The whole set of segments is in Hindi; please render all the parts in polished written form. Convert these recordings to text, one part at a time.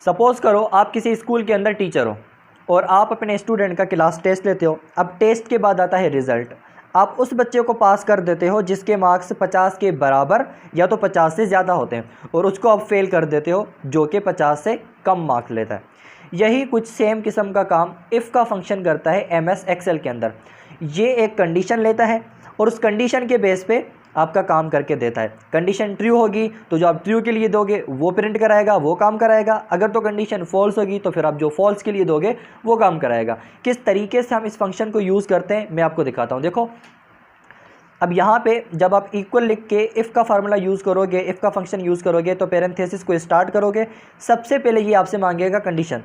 सपोज़ करो आप किसी स्कूल के अंदर टीचर हो और आप अपने स्टूडेंट का क्लास टेस्ट लेते हो। अब टेस्ट के बाद आता है रिज़ल्ट। आप उस बच्चे को पास कर देते हो जिसके मार्क्स 50 के बराबर या तो 50 से ज़्यादा होते हैं, और उसको आप फेल कर देते हो जो कि 50 से कम मार्क्स लेता है। यही कुछ सेम किस्म का काम इफ़ का फंक्शन करता है एमएस एक्सेल के अंदर। ये एक कंडीशन लेता है और उस कंडीशन के बेस पे आपका काम करके देता है। कंडीशन ट्रू होगी तो जो आप ट्रू के लिए दोगे वो प्रिंट कराएगा, वो काम कराएगा। अगर तो कंडीशन फॉल्स होगी तो फिर आप जो फॉल्स के लिए दोगे वो काम कराएगा। किस तरीके से हम इस फंक्शन को यूज़ करते हैं मैं आपको दिखाता हूँ। देखो, अब यहाँ पे जब आप इक्वल लिख के इफ़ का फार्मूला यूज़ करोगे, इफ़ का फंक्शन यूज़ करोगे तो पैरेंथेसिस को स्टार्ट करोगे। सबसे पहले ये आपसे मांगेगा कंडीशन।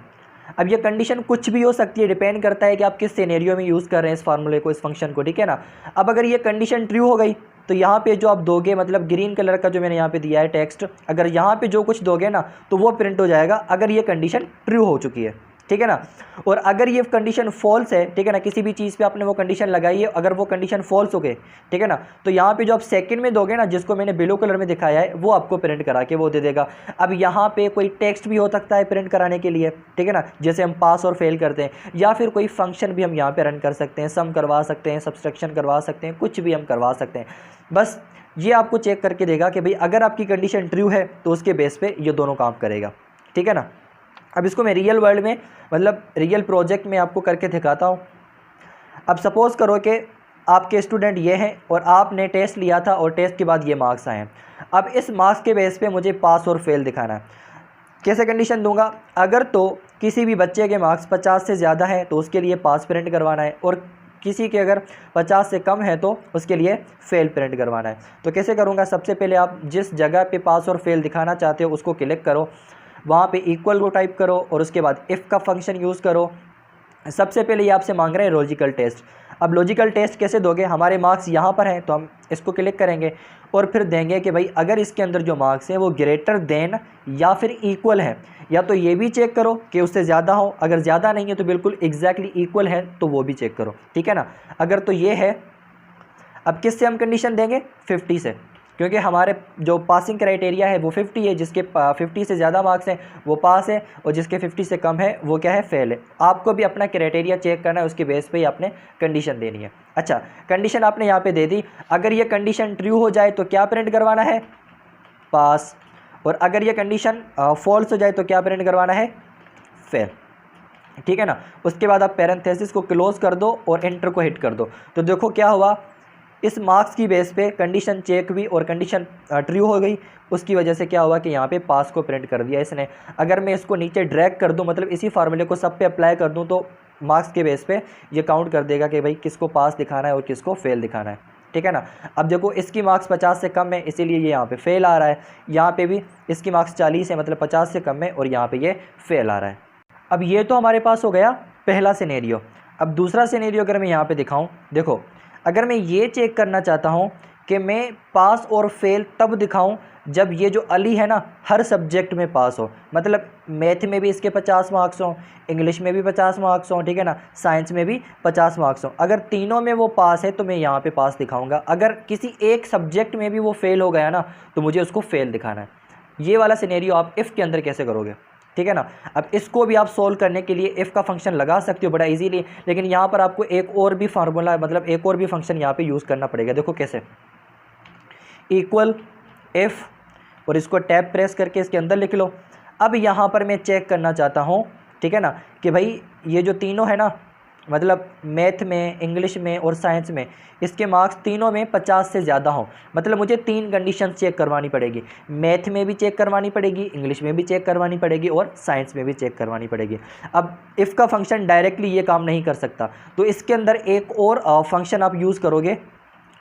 अब ये कंडीशन कुछ भी हो सकती है, डिपेंड करता है कि आप किस सिनेरियो में यूज़ कर रहे हैं इस फार्मूले को, इस फंक्शन को, ठीक है ना। अब अगर ये कंडीशन ट्रू हो गई तो यहाँ पे जो आप दोगे, मतलब ग्रीन कलर का जो मैंने यहाँ पे दिया है टेक्स्ट, अगर यहाँ पे जो कुछ दोगे ना तो वो प्रिंट हो जाएगा अगर ये कंडीशन ट्रू हो चुकी है, ठीक है ना। और अगर ये कंडीशन फॉल्स है, ठीक है ना, किसी भी चीज़ पे आपने वो कंडीशन लगाई है, अगर वो कंडीशन फॉल्स हो गए, ठीक है ना, तो यहाँ पे जो आप सेकंड में दोगे ना, जिसको मैंने ब्लू कलर में दिखाया है, वो आपको प्रिंट करा के वो दे देगा। अब यहाँ पे कोई टेक्स्ट भी हो सकता है प्रिंट कराने के लिए, ठीक है ना, जैसे हम पास और फेल करते हैं, या फिर कोई फंक्शन भी हम यहाँ पे रन कर सकते हैं, सम करवा सकते हैं, सब्सट्रैक्शन करवा सकते हैं, कुछ भी हम करवा सकते हैं। बस ये आपको चेक करके देगा कि भाई अगर आपकी कंडीशन ट्रू है तो उसके बेस पे ये दोनों काम करेगा, ठीक है ना। अब इसको मैं रियल वर्ल्ड में, मतलब रियल प्रोजेक्ट में आपको करके दिखाता हूँ। अब सपोज़ करो कि आपके स्टूडेंट ये हैं और आपने टेस्ट लिया था और टेस्ट के बाद ये मार्क्स आए हैं। अब इस मार्क्स के बेस पे मुझे पास और फेल दिखाना है। कैसे कंडीशन दूंगा? अगर तो किसी भी बच्चे के मार्क्स 50 से ज़्यादा है तो उसके लिए पास प्रिंट करवाना है, और किसी के अगर 50 से कम है तो उसके लिए फेल प्रिंट करवाना है। तो कैसे करूँगा? सबसे पहले आप जिस जगह पे पास और फेल दिखाना चाहते हो उसको क्लिक करो, वहाँ पे इक्वल को टाइप करो और उसके बाद इफ़ का फंक्शन यूज़ करो। सबसे पहले ये आपसे मांग रहे हैं लॉजिकल टेस्ट। अब लॉजिकल टेस्ट कैसे दोगे? हमारे मार्क्स यहाँ पर हैं तो हम इसको क्लिक करेंगे और फिर देंगे कि भाई अगर इसके अंदर जो मार्क्स हैं वो ग्रेटर देन या फिर इक्वल है, या तो ये भी चेक करो कि उससे ज़्यादा हो, अगर ज़्यादा नहीं है तो बिल्कुल एग्जैक्टली इक्वल है तो वो भी चेक करो, ठीक है ना। अगर तो ये है, अब किससे हम कंडीशन देंगे? 50 से, क्योंकि हमारे जो पासिंग क्राइटेरिया है वो 50 है। जिसके 50 से ज़्यादा मार्क्स हैं वो पास है, और जिसके 50 से कम है वो क्या है? फेल है। आपको भी अपना क्राइटेरिया चेक करना है, उसके बेस पे ही आपने कंडीशन देनी है। अच्छा, कंडीशन आपने यहाँ पे दे दी। अगर ये कंडीशन ट्रू हो जाए तो क्या प्रिंट करवाना है? पास। और अगर ये कंडीशन फॉल्स हो जाए तो क्या प्रिंट करवाना है? फेल, ठीक है ना। उसके बाद आप पैरेंथेसिस को क्लोज कर दो और एंटर को हिट कर दो। तो देखो क्या हुआ, इस मार्क्स की बेस पे कंडीशन चेक हुई और कंडीशन ट्रू हो गई। उसकी वजह से क्या हुआ कि यहाँ पे पास को प्रिंट कर दिया इसने। अगर मैं इसको नीचे ड्रैग कर दूँ, मतलब इसी फार्मूले को सब पे अप्लाई कर दूँ, तो मार्क्स के बेस पे ये काउंट कर देगा कि भाई किसको पास दिखाना है और किसको फेल दिखाना है, ठीक है ना। अब देखो इसकी मार्क्स 50 से कम है इसीलिए ये यहाँ पे फेल आ रहा है। यहाँ पे भी इसकी मार्क्स 40 है, मतलब 50 से कम है, और यहाँ पे ये फेल आ रहा है। अब ये तो हमारे पास हो गया पहला सिनेरियो। अब दूसरा सिनेरियो अगर मैं यहाँ पे दिखाऊँ, देखो अगर मैं ये चेक करना चाहता हूँ कि मैं पास और फेल तब दिखाऊँ जब ये जो अली है ना हर सब्जेक्ट में पास हो, मतलब मैथ में भी इसके 50 मार्क्स हों, इंग्लिश में भी 50 मार्क्स हों, ठीक है ना, साइंस में भी 50 मार्क्स हों। अगर तीनों में वो पास है तो मैं यहाँ पे पास दिखाऊंगा। अगर किसी एक सब्जेक्ट में भी वो फेल हो गया ना तो मुझे उसको फेल दिखाना है। ये वाला सिनेरियो आप इफ़ के अंदर कैसे करोगे, ठीक है ना। अब इसको भी आप सोल्व करने के लिए इफ़ का फंक्शन लगा सकते हो बड़ा इजीली, लेकिन यहाँ पर आपको एक और भी फार्मूला, मतलब एक और भी फंक्शन यहाँ पे यूज़ करना पड़ेगा। देखो कैसे, इक्वल इफ़, और इसको टैब प्रेस करके इसके अंदर लिख लो। अब यहाँ पर मैं चेक करना चाहता हूँ, ठीक है ना, कि भाई ये जो तीनों है ना, मतलब मैथ में, इंग्लिश में और साइंस में, इसके मार्क्स तीनों में 50 से ज़्यादा हों। मतलब मुझे 3 कंडीशन चेक करवानी पड़ेगी, मैथ में भी चेक करवानी पड़ेगी, इंग्लिश में भी चेक करवानी पड़ेगी और साइंस में भी चेक करवानी पड़ेगी। अब इफ़ का फंक्शन डायरेक्टली ये काम नहीं कर सकता, तो इसके अंदर एक और फंक्शन आप यूज़ करोगे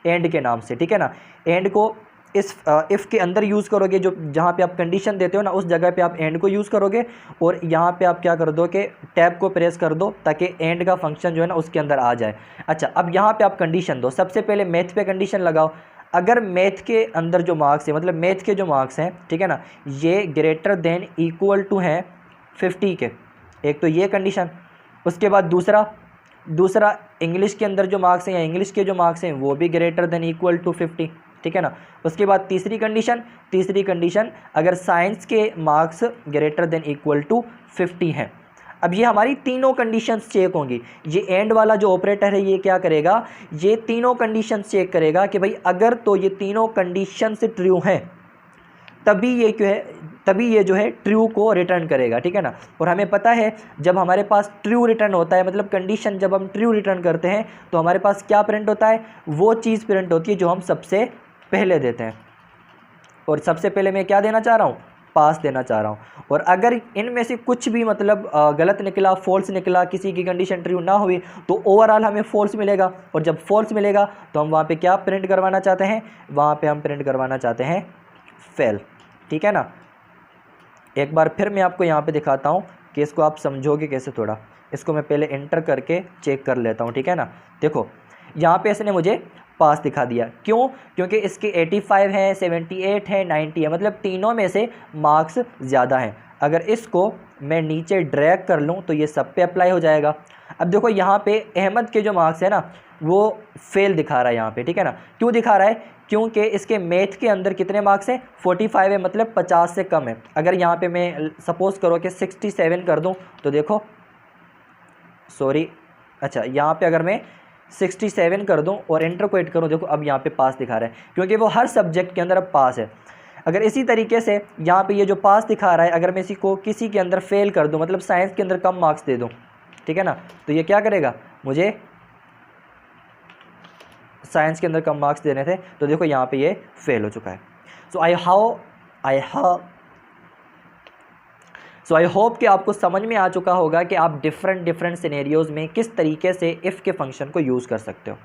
एंड के नाम से, ठीक है ना। एंड को इस इफ़ के अंदर यूज़ करोगे, जो जहाँ पे आप कंडीशन देते हो ना उस जगह पे आप एंड को यूज़ करोगे, और यहाँ पे आप क्या कर दो कि टैब को प्रेस कर दो ताकि एंड का फंक्शन जो है ना उसके अंदर आ जाए। अच्छा, अब यहाँ पे आप कंडीशन दो। सबसे पहले मैथ पे कंडीशन लगाओ। अगर मैथ के अंदर जो मार्क्स है, मतलब मैथ के जो मार्क्स हैं, ठीक है ना, ये ग्रेटर देन इक्वल टू हैं 50 के, एक तो ये कंडीशन। उसके बाद दूसरा इंग्लिश के अंदर जो मार्क्स हैं या इंग्लिश के जो मार्क्स हैं वो भी ग्रेटर देन इक्वल टू 50, ठीक है ना। उसके बाद तीसरी कंडीशन अगर साइंस के marks greater than equal to 50 हैं। अब ये हमारी तीनों कंडीशंस चेक होंगी। ये एंड वाला जो ऑपरेटर है ये क्या करेगा, ये तीनों कंडीशंस चेक करेगा कि भाई अगर तो ये तीनों कंडीशंस ट्रू हैं तभी ये जो है ट्रू को रिटर्न करेगा, ठीक है ना। और हमें पता है जब हमारे पास ट्रू रिटर्न होता है, मतलब कंडीशन जब हम ट्रू रिटर्न करते हैं तो हमारे पास क्या प्रिंट होता है, वो चीज़ प्रिंट होती है जो हम सबसे पहले देते हैं। और सबसे पहले मैं क्या देना चाह रहा हूँ, पास देना चाह रहा हूँ। और अगर इनमें से कुछ भी मतलब गलत निकला, फॉल्स निकला, किसी की कंडीशन ट्रू ना हुई तो ओवरऑल हमें फॉल्स मिलेगा। और जब फॉल्स मिलेगा तो हम वहाँ पे क्या प्रिंट करवाना चाहते हैं, वहाँ पे हम प्रिंट करवाना चाहते हैं फेल, ठीक है ना। एक बार फिर मैं आपको यहाँ पे दिखाता हूँ कि इसको आप समझोगे कैसे। थोड़ा इसको मैं पहले एंटर करके चेक कर लेता हूँ, ठीक है ना। देखो यहाँ पे इसने मुझे पास दिखा दिया, क्यों, क्योंकि इसके 85 है, 78 है, 90 है, मतलब तीनों में से मार्क्स ज़्यादा हैं। अगर इसको मैं नीचे ड्रैग कर लूँ तो ये सब पे अप्लाई हो जाएगा। अब देखो यहाँ पे अहमद के जो मार्क्स है ना वो फेल दिखा रहा है यहाँ पे, ठीक है ना। क्यों दिखा रहा है, क्योंकि इसके मैथ के अंदर कितने मार्क्स हैं, 45 है, मतलब 50 से कम है। अगर यहाँ पे मैं सपोज़ करो कि 67 कर दूँ तो देखो, सॉरी, अच्छा यहाँ पे अगर मैं 67 कर दूं और एंटर को हिट करूं, देखो अब यहाँ पे पास दिखा रहा है, क्योंकि वो हर सब्जेक्ट के अंदर अब पास है। अगर इसी तरीके से यहाँ पे ये जो पास दिखा रहा है, अगर मैं इसी को किसी के अंदर फेल कर दूं, मतलब साइंस के अंदर कम मार्क्स दे दूं, ठीक है ना, तो ये क्या करेगा, मुझे साइंस के अंदर कम मार्क्स देने थे, तो देखो यहाँ पे ये फेल हो चुका है। सो आई होप कि आपको समझ में आ चुका होगा कि आप डिफरेंट सिनेरियोज़ में किस तरीके से इफ़ के फंक्शन को यूज़ कर सकते हो।